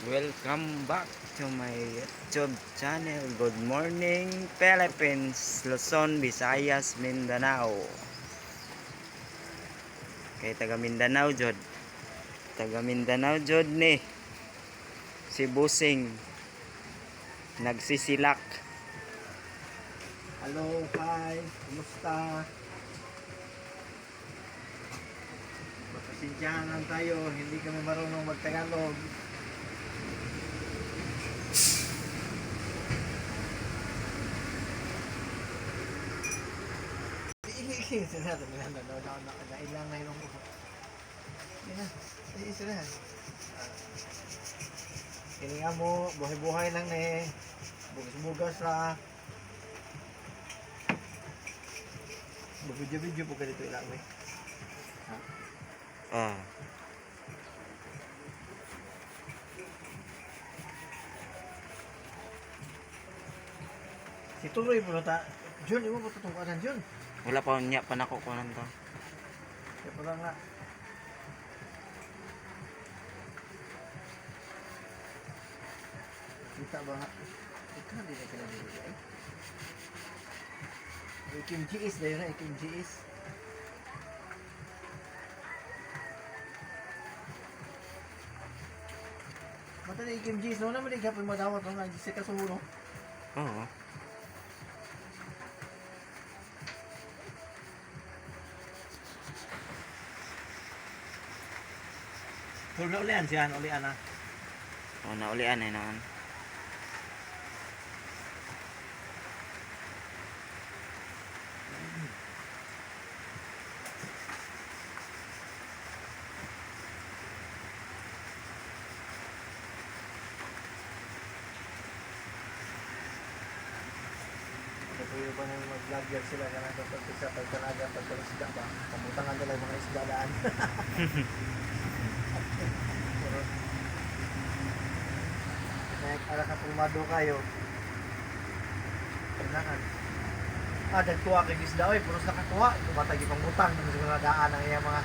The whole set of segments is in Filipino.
Welcome back to my YouTube channel. Good morning, Philippines, Luzon, Visayas, Mindanao. Kay taga Mindanao jud. Taga Mindanao jud ni si Busing nagsisilak. Hello, hi, kumusta? Magpasensyahan lang tayo, hindi kami marunong magtagalog. Sinabi nila na ilang na yung upo. Yan na, isa na. Kininga mo, buhay-buhay lang eh. Bugas-bugas ra. Mag-video-video po ganito ilang eh. Ah, Si Tuloy po ta. Jun, imo po tutungkanan Jun. wala pa niya panako ko to. Kaya pa lang nga. Kita ba? Ikaw din na kinabili eh. Ikim GS na yun na, Ikim GS. Mata na Ikim GS, no naman ikapin madawat no, nagisik ka sa ulo. Oo. Tulog na ulian siya, ulian na. Oh, naulian eh naman. Natuyo pa nang mag-vlogger sila ka na kapag sa pagkalaga, pagkalasda ba? Kamutangan nila yung mga isdadaan. Pero, ala ka pumado kayo. Kailangan. Dagtuwa kay isda, oy, puros nakatuwa. Tumatagi pang butang ng mga daan ng iyang mga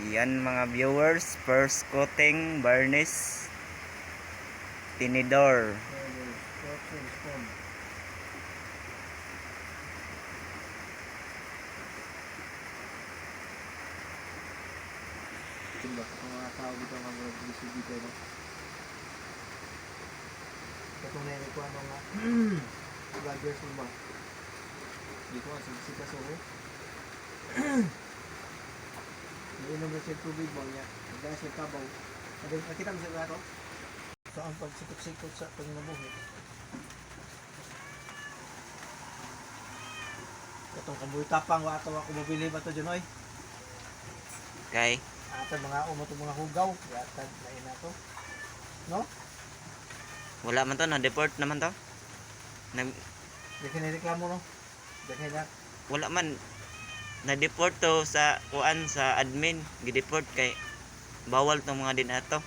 Yan mga viewers, first coating, varnish, tinidor. Diba? Ang mga tao dito ang mga BCB kayo, no? Katunay ko ano nga vloggers mo ba? Hindi ko nga sagsika so nainom na siya tubig ba niya? Nagdala siya kabaw. Nakita mo sa gato? So ang pagsikot-sikot sa panginabuhi. Katong kambuy tapang wa ato ako mabili ba to dyan oy? Kay Ata mga mga hugaw. Yatag na ina to. No? wala man to, na-deport naman to. Nag Di kinireklamo no? Di kinira. wala man na-deport to sa kuan sa admin, gi-deport kay bawal tong mga din ato.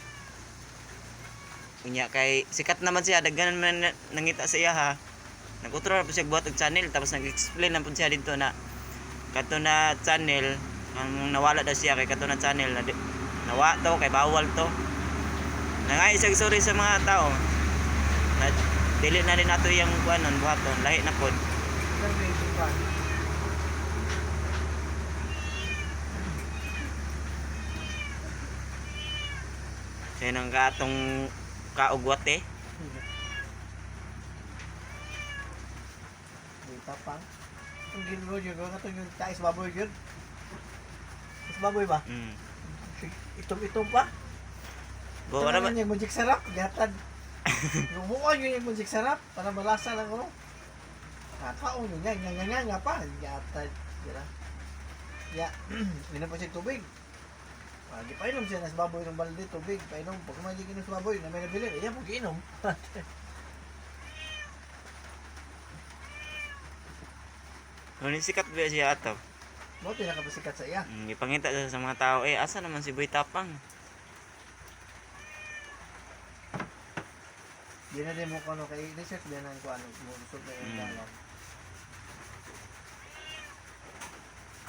Unya kay sikat naman siya, daghanan man nangita sa iya ha. Nag-utro na po siya buhat og channel tapos nag-explain na po siya dito na kato na channel ang nawala daw siya kay kato na channel na nawa to kay bawal to. Nangay siya sorry sa mga tao. Na dili na rin nato yung kuanon buhaton, lahi na pod. Survey pa. Kaya nang katong kaugwat eh. Di tapang. Ang ginro yun, kung ito yung kais baboy yun. Kais baboy ba? Mm. Itom-itom pa. Bo Ito wala naman man yung magic sarap. Gatad. Yung buwan yun yung magic sarap. Para malasa lang ako. Kakaon yun yan. Nga pa. Gatad. Diba? Ya, inom pa siya tubig. Gipainom siya nas baboy ng balde tubig, painom pag kumagi inom sa baboy na may nabili, iya mo giinom. Ano sikat ba siya ato? Mo pinakapasikat sa iya. Ipangita sa mga tao, asa naman si Boy Tapang? Di na din mo kono kay research din ang kuan mo usod na yung dalaw.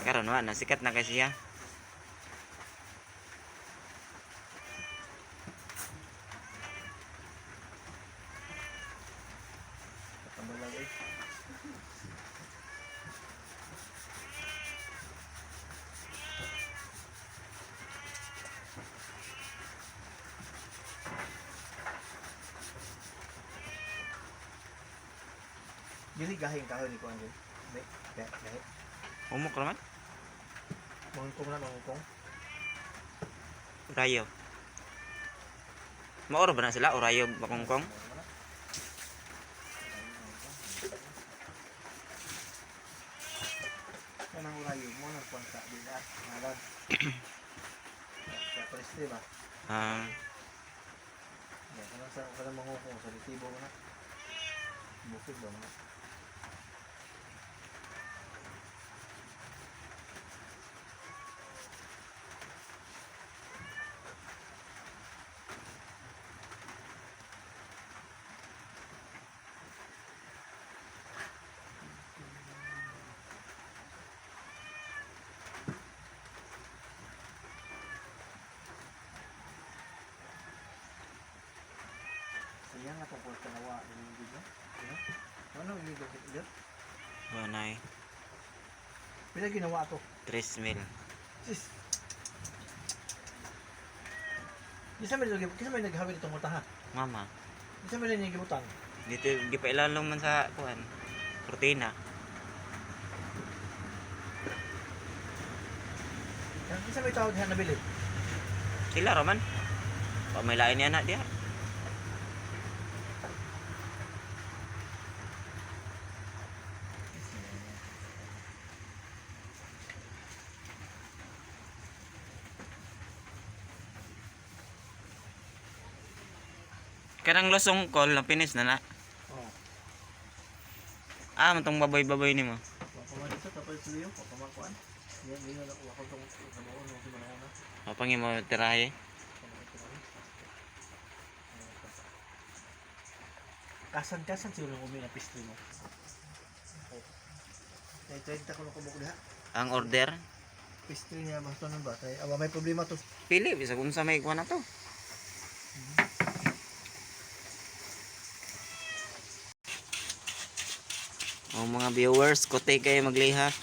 Karon wa na sikat na kay siya. Tambal eh. Dili gahing kahoy ni kuan din. Gahi. Umok naman. Mangkong na mangkong. Urayo. Maoro ba na sila? Urayo bakongkong? Kanang urayo mo na kuan sa bila. Ngalan. Sa preste ba? Ah, Ya, kanang mangkong sa litibo na. Bukid ba na? Sayang nga tungkol sa nawa ng video. Ano ang video kit? wanay. Pila ginawa to? 3,000. Sis. Isa may naghawid itong utaha. Mama. Isa may nang gibutang. Dito gipailalong man sa kuan. Cortina. Isa may tawag diha nabili. Sila raman. Pa may lain ni anak dia. Kanang losong call na finish na na. Oh. Matong baboy-baboy nimo. Papa dito tapos tuyo, papa makuan. Yan na ako tong namuon no sa manana. Mapangi mo tirahe. Kasan siguro ng umi na pastry mo. Tay 30 ko na kubok diha. Ang order. Pastry niya basta nun ba? Tay may problema to. Pili bisa kung sa may kuan na to. O mga viewers, kote kayo magliha.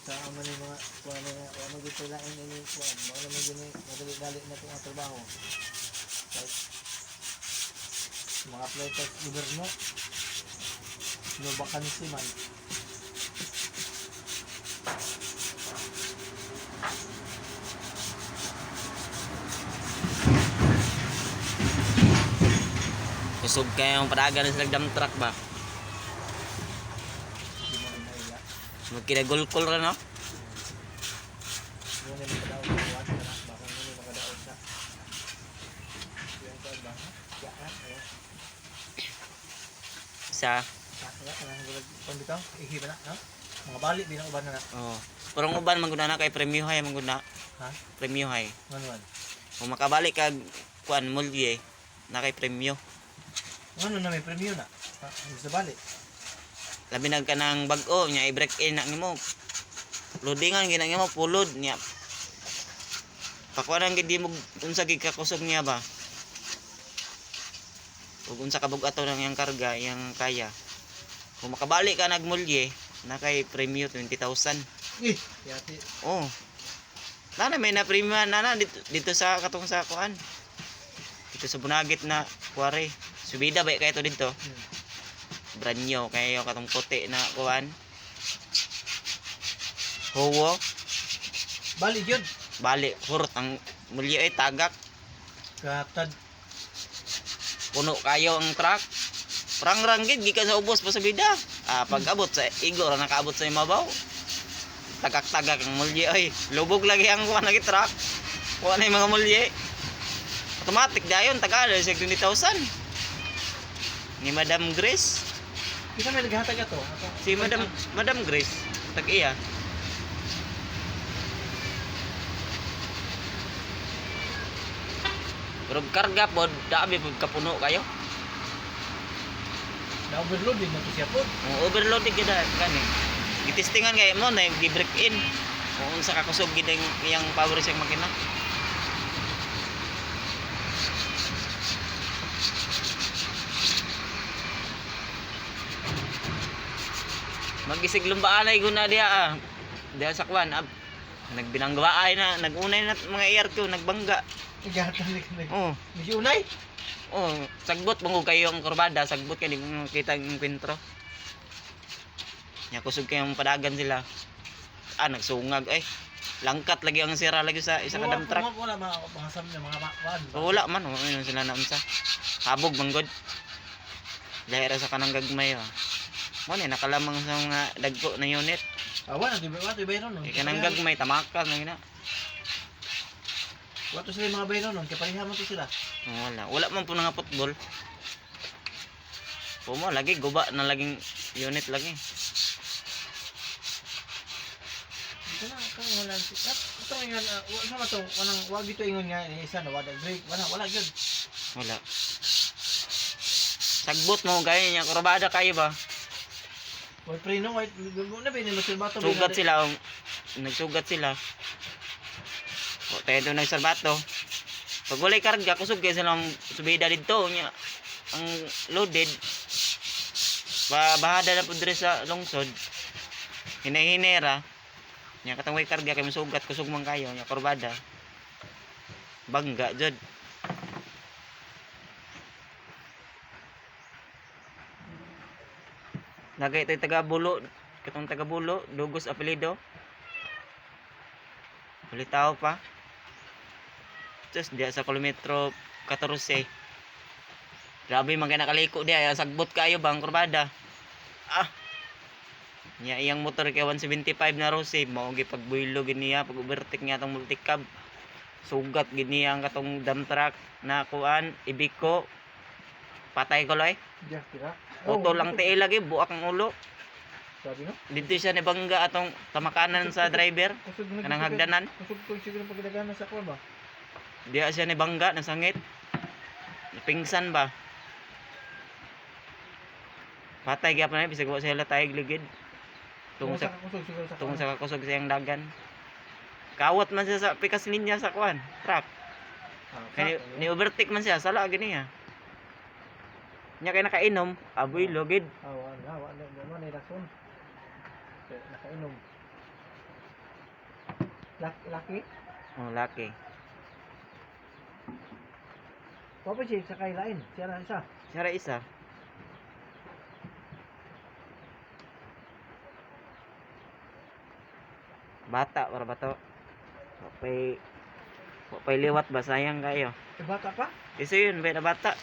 Sa aman ni mga kuan na ano dito lang ini kuan. Mo na gini madali-dali na tong trabaho. Mga playtest gobyerno. No vacancy man. Kusog kayong padagan sa dump truck ba? Di mo na iya. Magkinagulkol ra no? Mo na makadaog sa kuan na baka mo na makadaog sa. Yan ko ba? Ya na. Sa Sakya kanang gulag kon bitaw ihi ba na, no? Mga bali binang uban na. oh. Pero ang uban mangguna na kay Premium High mangguna. Ha? Premium High. Manuan. Kung makabalik kag kuan mulye na kay Premium. Ano na may premyo na? Ha? Ano sa bali? Labi nag kanang bag-o nya i-break in na nimo. Loadingan ginang nimo pulod niya. Pakuan gid mo unsa gid kakusog niya ba? Ug unsa kabug ato nang yang karga, yang kaya. Kung makabalik ka nagmulye na kay Premium 20,000. Yati. Oh. Nana may na premium na dito sa katong sa kuan. Dito sa Bunagit na kuwari. Subida ba kayo to dito? Brand new kayo katong puti na kuan. Huwo, Bali yun. bali hurot ang mulyo ay tagak. Katad. Puno kayo ang truck. Prang-rang gid gikan sa ubos pa sa bida. Pag abot sa igor nakaabot sa imabaw. Tagak-tagak ang mulye ay lubog lagi ang kuha lagi truck. Kuha na yung mga mulye. Automatic dayon tagal sa 20,000. Ni Madam Grace. Kita may naghatag ato. Si Madam Grace tag-iya. Pero karga pod daabi pod kapuno kayo. Na-overload din na to siya po. Overload gid kani. Gitistingan kay mo na gi-break in. Kung unsa ka kusog gid ang iyang power siyang makina. Magisig lumbaan ay guna diha Diha sa kwan nagbinanggawaay na nagunay na mga air ko nagbangga. Naghatag ni kanay. Oh. Medyo unay. Oh, sagbot mong kayo ang kurbada, sagbot kay di mo kita ang kwentro. Nya kusog kay ang padagan sila. Nagsungag langkat lagi ang sira lagi sa isa ka dump truck. Wala mga sam na mga kuan. Wala man, wala sila na unsa. Habog man god. Dahil sa kanang gagmay mo ni nakalamang sa mga dagko na unit. Wala bayron no. Kay kanang gagmay tamakal na gina. Wato sila mga bayron no, kay pareha man to sila. Wala man po nga football. Pumo lagi guba na laging unit lagi. Wala ito nga sama to kanang wag dito ingon nga ni isa na wala break wala gyud. Wala. Sagbot mo gaya niya kurbada kayo ba? Wala preno wait na ba ni Lucerbato. Sugat sila nagsugat sila. O tayo doon nagsalbato. Pag walay karga kusog kay silang subida dito nya ang loaded. Bahada na pud dire sa lungsod. Hinahinera. Nya katong way karga kay masugat kusog man kayo nya kurbada. Bangga jud. Nagay tay taga Bulo, katong taga Bulo, Dugos apelyido. Ulitaw pa. Just diya sa kilometro 14. Grabe man kay nakaliko diya, sagbot kayo bang kurbada. Nya iyang motor kay 175 na rose, mao gi pagbuylo giniya, pag overtake niya tong multicab. Sugat giniya ang katong dump truck na kuan, ibiko. Patay ko loy. Diya kira. Oto lang tiil lagi, buak ang ulo. Sabi no? Dito siya ni bangga atong tamakanan sa driver. Kanang hagdanan. Kusog ko siguro pagdaganan sa kuan ba. Diya siya ni bangga, nasangit. Pingsan ba? Patay gyapon na bisag wa sila tayog ligid. Tungod sa kusog siguro sa tungod sa kakusog sa iyang dagan. Kawat man siya sa pikas linya sa kuan, truck. Kaya ni overtake man siya, sala gini ya. Nya kay nakainom, aboy logid. Wala na rason. Nakainom. Laki? Oh, laki. Papa siya sa kailain. Siya na isa. Sira isa. Bata para bato. Papay liwat ba sayang kayo. Bata pa? Isa yun, na bata.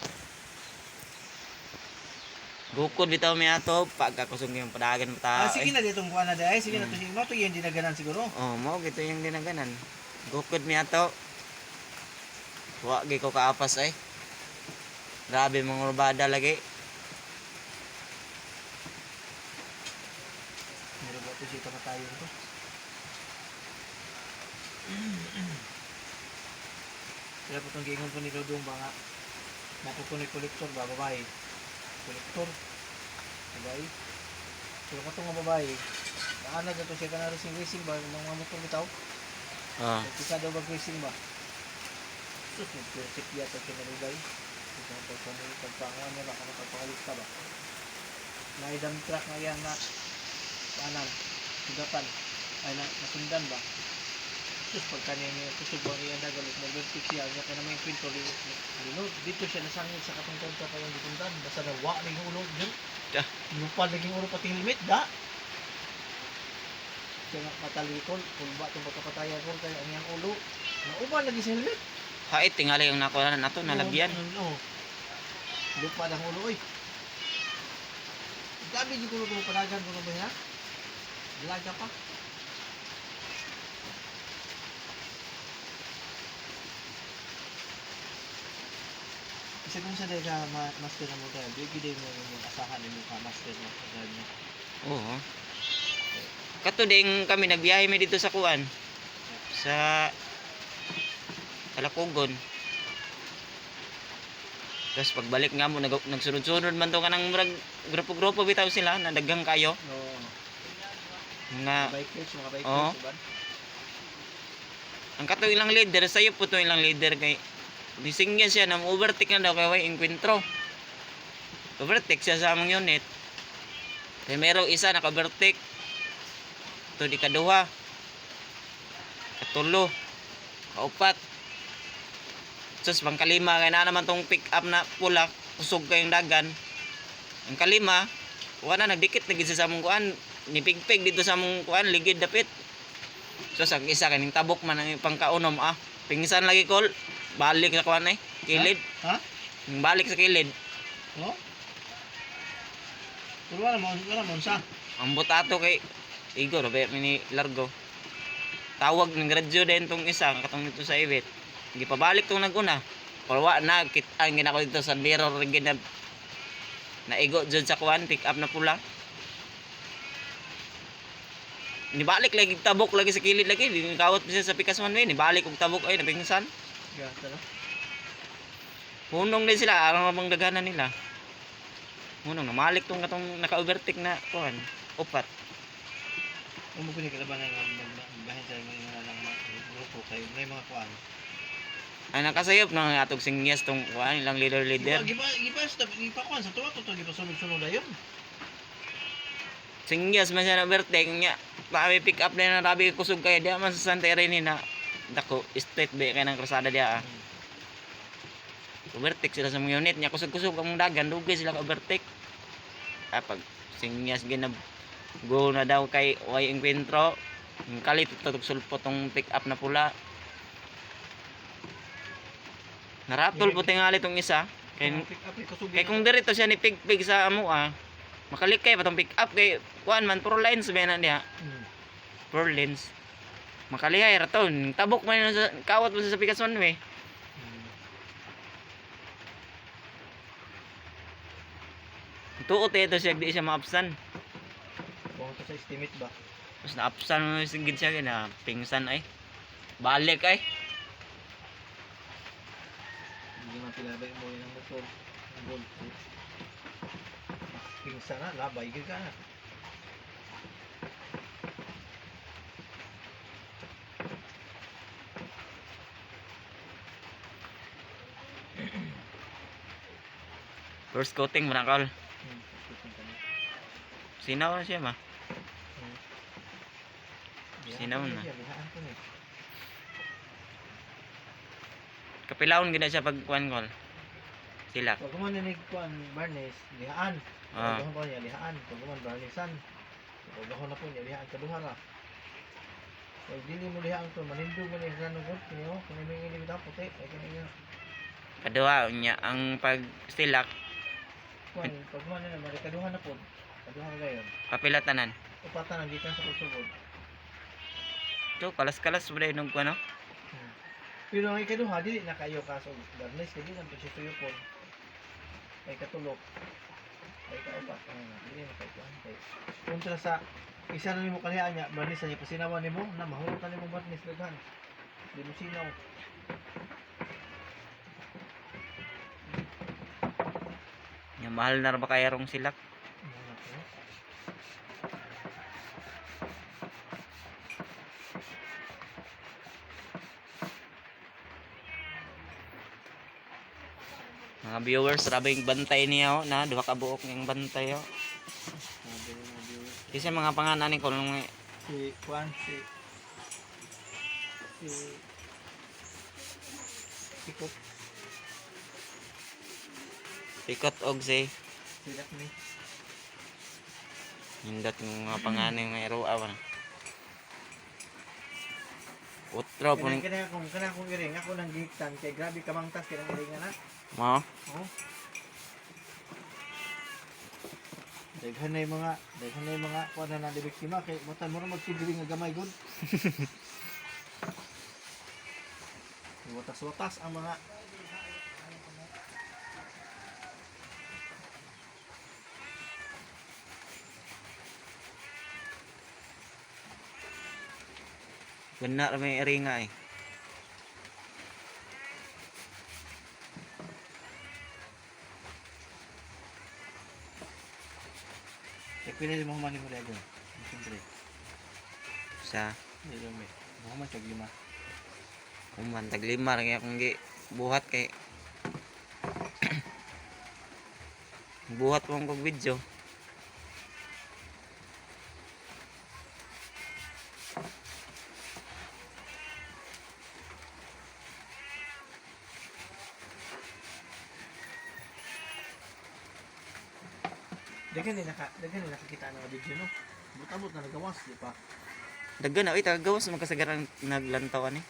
Gukod bitaw mi ato pagkakusog yung padagan ta. Sige na ditong kuan na dai. Sige na to sige mo to yung dinaganan siguro. Oh, mo gito yung dinaganan. Gukod mi ato. Wa gi ko kaapas ay. Grabe mga rubada lagi. Meron ba to siya tayo to? Kaya po itong gingon po ni Dodong ba nga napupunin kolektor ba babae? Kolektor babae. So kato nga babae naanag na to siya ka na racing ba mga motor bitaw? Isa daw ba racing ba? Sus nag-persik yata siya na lugay. Ito pa may pagpangan niya baka napagpakalista ba? May dump truck na yan na paanan, sugatan ay nasundan ba? Sus pagka niya kusubang niya na galit mag-persik siya niya ka na may kwento dito siya nasangit sa katungkol ka pa yung dipundan basta nawa na yung ulo dyan lupa naging ulo pati helmet da siya nga matalikol pulba itong pagkapatayan ko kaya ang yung ulo nauban lagi sa helmet Hait tingali yung nakuha nato nalagyan. lupa ng ulo oy Gabi di ko na panagan ko na ba yan? Dalaga pa. Kasi kung sa dahil ka master na mo tayo, di gide mo yung asahan mo ka master mo sa dahil niya. Oo. Kato ding kami nagbiyahe mi dito sa kuan. Sa Kalakugon. Tapos pagbalik nga mo nagsunod-sunod man to kanang murag grupo-grupo bitaw sila na daghang kayo Oo. nga Bikers, mga Oo. bikers, diba? ang kato ilang leader sayo po to ilang leader kay disingyan siya na overtake na daw kay way encuentro. Overtake siya sa among unit. Kay merong isa naka-overtake. To di kaduha. Katulo. Kaupat. Sus pang kalima kay na naman tong pick up na pula kusog kayong dagan. Ang kalima wala na nagdikit lagi sa among kuan nipigpig dito sa among kuan ligid dapit. So ang isa kaning tabok man ang pangkaunom pingisan lagi kol balik sa kuan kilid. Ha? Balik sa kilid. Oo? Pero wala mo sa. Ang butato kay Igor ba mini largo. Tawag ng gradyo din tong isa katong dito sa ibit. Hindi pa balik tong naguna. Palwa na kit ang ginako dito sa mirror rin na igo jud sa kuan pick up na pula. Nibalik lagi tabok lagi sa kilid lagi, kawat siya sa pikas man ni balik og tabok ay napingsan. Gata na. Hunong din sila arang mabang daghanan nila. Hunong namalik tong katong naka-overtake na kuan, upat. Kung mo kinikilabanan ng bahin sa mga lang grupo kayo, may mga kuan. Ay nakasayop nang atog singyas tong kuan ilang leader. Gipa kuan sa tuwa to gipa sunod-sunod ayon. Singyas man siya na overtake nya. Paami pick up na rabi kusog kay dia man sa Santa Irene na dako straight ba kay nang krusada dia. Overtake sila sa mga unit nya kusog-kusog ang dagan dugay sila ka overtake. Pag singyas ginab go na daw kay way encuentro kalit tutok sulpo tong pick up na pula. Naratol po tingali tong isa kay kung dirito siya ni pig sa amo makalikay pa tong pick up kay kuan man puro lines ba na diha. Puro lines. Makalihay ra to tabok man sa kawat mo sa pikas man we. Tuot ito siya di siya maapsan. Kung ito sa estimate ba? Tapos naapsan mo sigid siya na pingsan ay. Balik ay. Hindi man pilabay mo yung motor. Ang gold. Pingsa na, labay gid ka na. First coating manakal. Sinaw na siya ma. Sinaw na. Kapilaon gina siya pag kuan kol. Sila. Pag man ninig kuan Barnes, lihaan. Ah. Pag man niya lihaan, pag man Barnesan. Pag na po niya lihaan kaduha ra. Pag dili mo lihaan to, manindog man niya sa nugod, kiniyo, kung may ngili bitaw puti, ay kiniyo. Kaduha niya ang pag stilak Kuan, pag man niya marikaduha na po. Kaduha na gayon. papilatanan. Upatan ang gikan sa pagsugod. So kalas-kalas bro nung kuan no. Pero ang ikaduha, dili na kayo kaso Barnes, dili na po siya tuyopon. Ay katulok. Ay kaupat. Dili na kayo kuan. Kontra sa isa na nimo kaniya niya, Barnes niya pasinawan nimo na mahurot na nimo Barnes daghan. Di mo sinaw. Yung mahal na ba kaya rong silak? Mga viewers, rabing bantay niya na duha ka buok ng bantay Kasi mga pangalan ni kulong Si Juan, si Pikot, Pikot og si si Lakmi. hindot ng mga pangalan ng iruaw. Utro po ni Kaya kung iring, ako nang gigtan, kay grabe kamangtas kaya nang iring na. mo. Oh. Daghan na yung mga kuha na na biktima kay matan mo na magsigili nga gamay gud. Watas-watas ang mga Ganda ra may eringa eh. pila yung mga mani mo dito. Siyempre, Sa dito may. Mga man tag 5. uman tag 5 ra kay akong gi buhat kay buhat ko ang kog video. Daghan din nakakita ng video no. Abot-abot na nagawas di pa. Daghan na oy tagagawas magkasagaran naglantaw ani.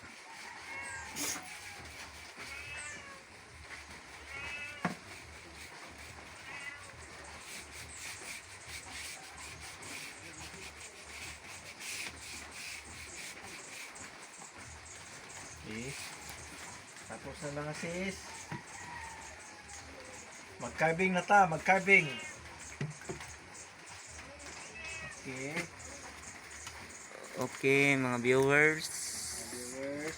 Eh. Tapos na mga sis. Mag-carving na ta, mag-carving. Okay. Okay, mga viewers. Viewers.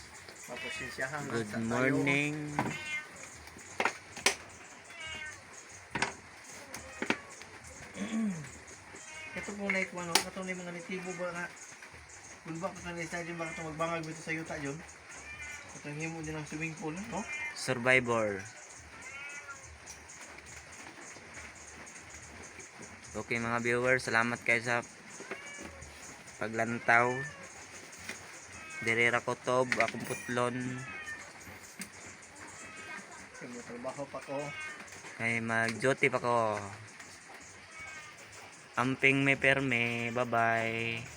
Tapos siya Good morning. Ito po na ikuha no, ito na yung mga nitibo ba nga. Kung ba ito na stadium ba ito magbangag dito sa yuta yun. Ito yung himo din ang swimming pool, no? Survivor. Okay mga viewers, salamat kayo sa paglantaw. Dirira ko tob, akong putlon. Kaya mo trabaho pa ko. Kay mag-duty pa ko. Amping may perme. Bye-bye.